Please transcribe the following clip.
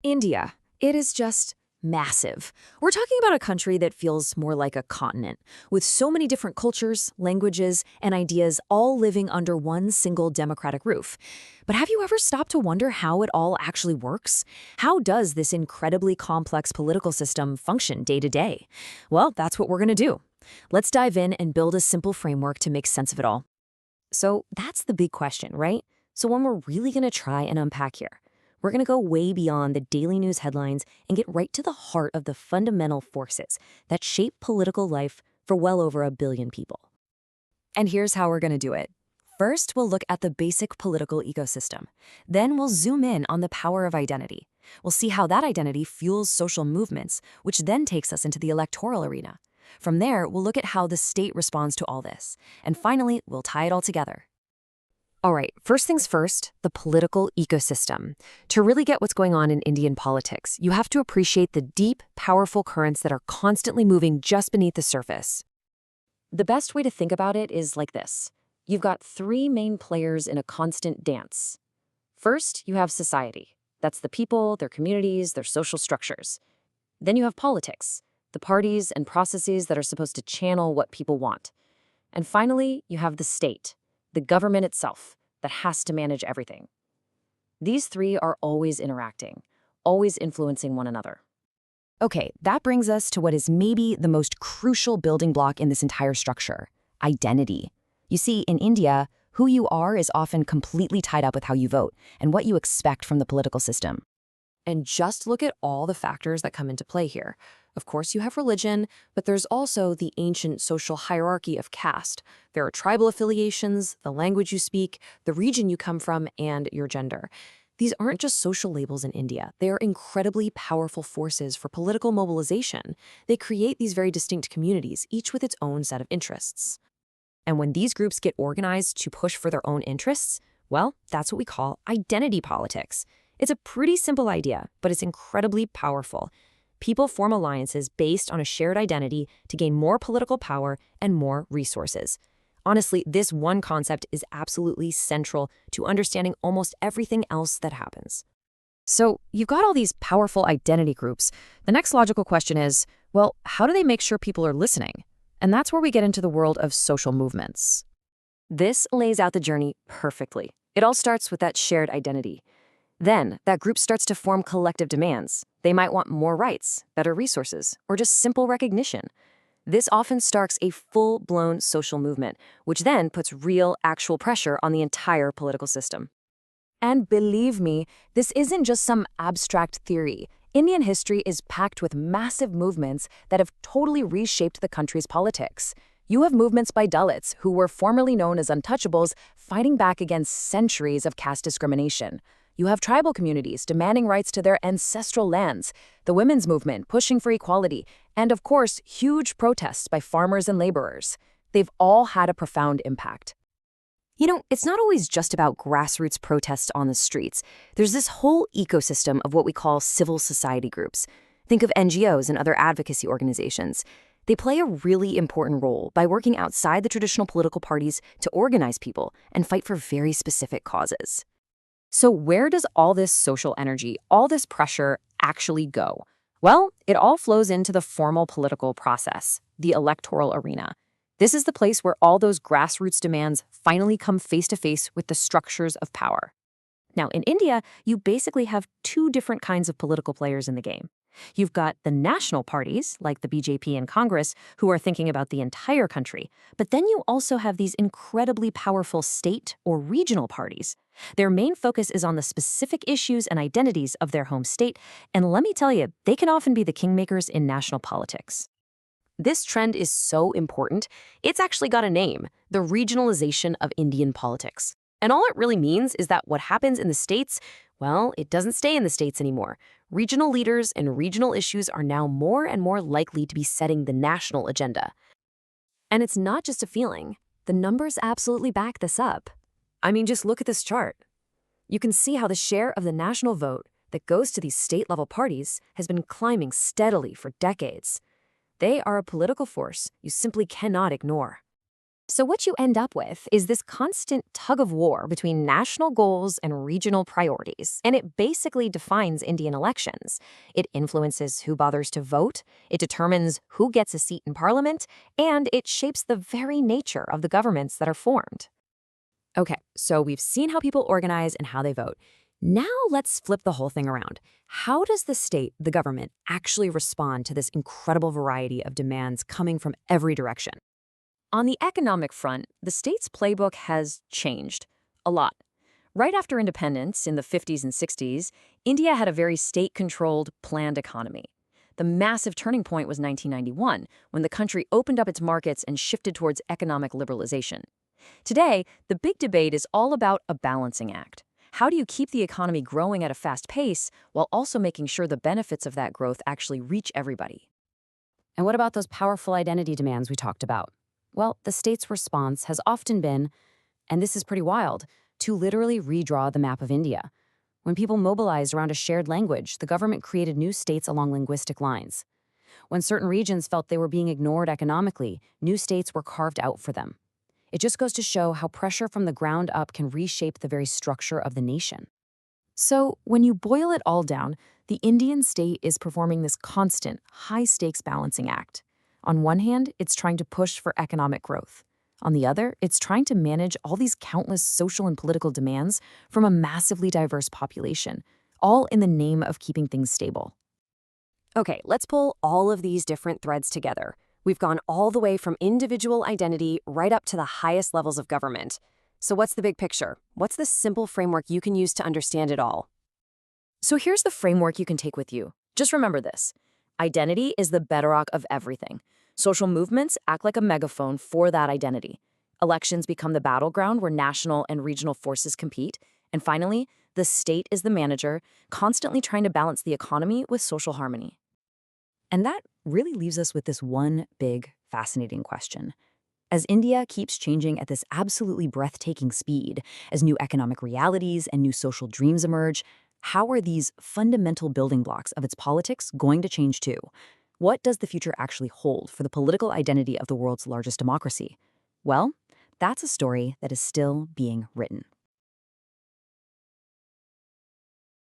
India. It is just massive. We're talking about a country that feels more like a continent, with so many different cultures, languages, and ideas all living under one single democratic roof. But have you ever stopped to wonder how it all actually works? How does this incredibly complex political system function day to day? Well, that's what we're going to do. Let's dive in and build a simple framework to make sense of it all. So that's the big question, right? So when we're really going to try and unpack here, we're going to go way beyond the daily news headlines and get right to the heart of the fundamental forces that shape political life for well over a billion people. And here's how we're going to do it. First, we'll look at the basic political ecosystem. Then we'll zoom in on the power of identity. We'll see how that identity fuels social movements, which then takes us into the electoral arena. From there, we'll look at how the state responds to all this. And finally, we'll tie it all together. All right, first things first, the political ecosystem. To really get what's going on in Indian politics, you have to appreciate the deep, powerful currents that are constantly moving just beneath the surface. The best way to think about it is like this. You've got three main players in a constant dance. First, you have society. That's the people, their communities, their social structures. Then you have politics, the parties and processes that are supposed to channel what people want. And finally, you have the state, the government itself, that has to manage everything. These three are always interacting, always influencing one another. Okay, that brings us to what is maybe the most crucial building block in this entire structure: identity. You see, in India, who you are is often completely tied up with how you vote and what you expect from the political system. And just look at all the factors that come into play here. Of course, you have religion, but there's also the ancient social hierarchy of caste. There are tribal affiliations, the language you speak, the region you come from, and your gender. These aren't just social labels in India. They are incredibly powerful forces for political mobilization. They create these very distinct communities, each with its own set of interests. And when these groups get organized to push for their own interests, well, that's what we call identity politics. It's a pretty simple idea, but it's incredibly powerful. People form alliances based on a shared identity to gain more political power and more resources. Honestly, this one concept is absolutely central to understanding almost everything else that happens. So you've got all these powerful identity groups. The next logical question is, well, how do they make sure people are listening? And that's where we get into the world of social movements. This lays out the journey perfectly. It all starts with that shared identity. Then, that group starts to form collective demands. They might want more rights, better resources, or just simple recognition. This often starts a full-blown social movement, which then puts real, actual pressure on the entire political system. And believe me, this isn't just some abstract theory. Indian history is packed with massive movements that have totally reshaped the country's politics. You have movements by Dalits, who were formerly known as untouchables, fighting back against centuries of caste discrimination. You have tribal communities demanding rights to their ancestral lands, the women's movement pushing for equality, and of course, huge protests by farmers and laborers. They've all had a profound impact. You know, it's not always just about grassroots protests on the streets. There's this whole ecosystem of what we call civil society groups. Think of NGOs and other advocacy organizations. They play a really important role by working outside the traditional political parties to organize people and fight for very specific causes. So where does all this social energy, all this pressure actually go? Well, it all flows into the formal political process, the electoral arena. This is the place where all those grassroots demands finally come face to face with the structures of power. Now, in India, you basically have two different kinds of political players in the game. You've got the national parties, like the BJP and Congress, who are thinking about the entire country. But then you also have these incredibly powerful state or regional parties. Their main focus is on the specific issues and identities of their home state, and let me tell you, they can often be the kingmakers in national politics. This trend is so important, it's actually got a name: the regionalization of Indian politics. And all it really means is that what happens in the states, well, it doesn't stay in the states anymore. Regional leaders and regional issues are now more and more likely to be setting the national agenda. And it's not just a feeling. The numbers absolutely back this up. I mean, just look at this chart. You can see how the share of the national vote that goes to these state-level parties has been climbing steadily for decades. They are a political force you simply cannot ignore. So, what you end up with is this constant tug of war between national goals and regional priorities, and it basically defines Indian elections. It influences who bothers to vote, it determines who gets a seat in parliament, and it shapes the very nature of the governments that are formed. Okay, so we've seen how people organize and how they vote. Now let's flip the whole thing around. How does the state, the government, actually respond to this incredible variety of demands coming from every direction? On the economic front, the state's playbook has changed a lot. Right after independence in the 50s and 60s, India had a very state controlled, planned economy. The massive turning point was 1991, when the country opened up its markets and shifted towards economic liberalization. Today, the big debate is all about a balancing act. How do you keep the economy growing at a fast pace while also making sure the benefits of that growth actually reach everybody? And what about those powerful identity demands we talked about? Well, the state's response has often been, and this is pretty wild, to literally redraw the map of India. When people mobilized around a shared language, the government created new states along linguistic lines. When certain regions felt they were being ignored economically, new states were carved out for them. It just goes to show how pressure from the ground up can reshape the very structure of the nation. So, when you boil it all down, the Indian state is performing this constant, high stakes balancing act. On one hand, it's trying to push for economic growth. On the other, it's trying to manage all these countless social and political demands from a massively diverse population, all in the name of keeping things stable. Okay, let's pull all of these different threads together. We've gone all the way from individual identity right up to the highest levels of government. So what's the big picture? What's the simple framework you can use to understand it all? So here's the framework you can take with you. Just remember this. Identity is the bedrock of everything. Social movements act like a megaphone for that identity. Elections become the battleground where national and regional forces compete. And finally, the state is the manager, constantly trying to balance the economy with social harmony. And that really leaves us with this one big, fascinating question. As India keeps changing at this absolutely breathtaking speed, as new economic realities and new social dreams emerge, how are these fundamental building blocks of its politics going to change too? What does the future actually hold for the political identity of the world's largest democracy? Well, that's a story that is still being written.